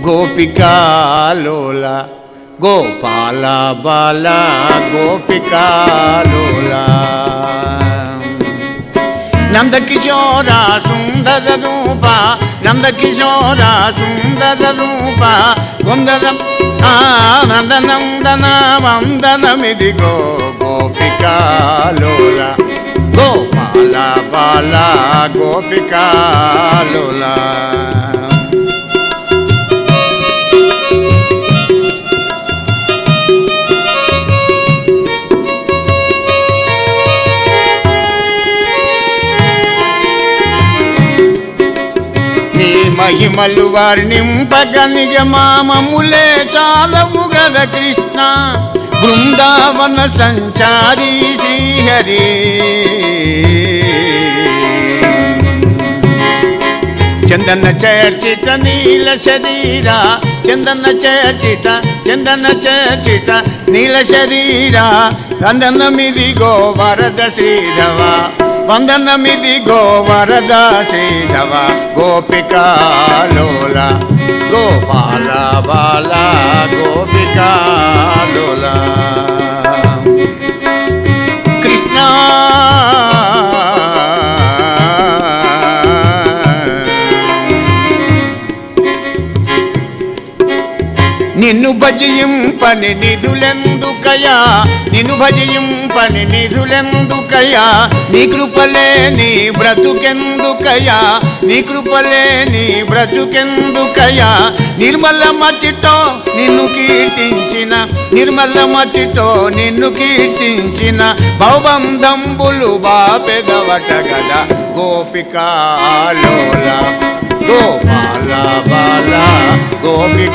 గోపికాలోల గోపాల బాల గోపికాలోల నందకిశోర సుందర రూప నందకిశోర సుందర రూప వందనం నందనందన వందనమిదిగో గోపికాలోల గోపాల బాల గోపికాలోల మహిమలు వర్ణింపగ నిగమామములే చాలవు గద కృష్ణ బృందావన సంచారి శ్రీహరి చందన చర్చిత నీల శరీర చందన చర్చిత నీల శరీర వందనమిదిగో వరద శ్రీధవ వందనమిదిగో వరద శ్రీధవ గోపికాలోల గోపాల బాల గోపికాలోల కృష్ణ నిన్ను భజయింపని నిధులెందుకయా నిన్ను భజయింపని నిధులెందుకయా నీ కృపలే నీ బ్రతుకెందుకయా నీ కృపలే నీ బ్రతుకెందుకయా నిర్మల మతితో నిన్ను కీర్తించిన నిర్మల మతితో నిన్ను కీర్తించిన భవబంధంబులు బాపెదవట గదా గోపికాలోల గోపాల బాల గోపికాలోల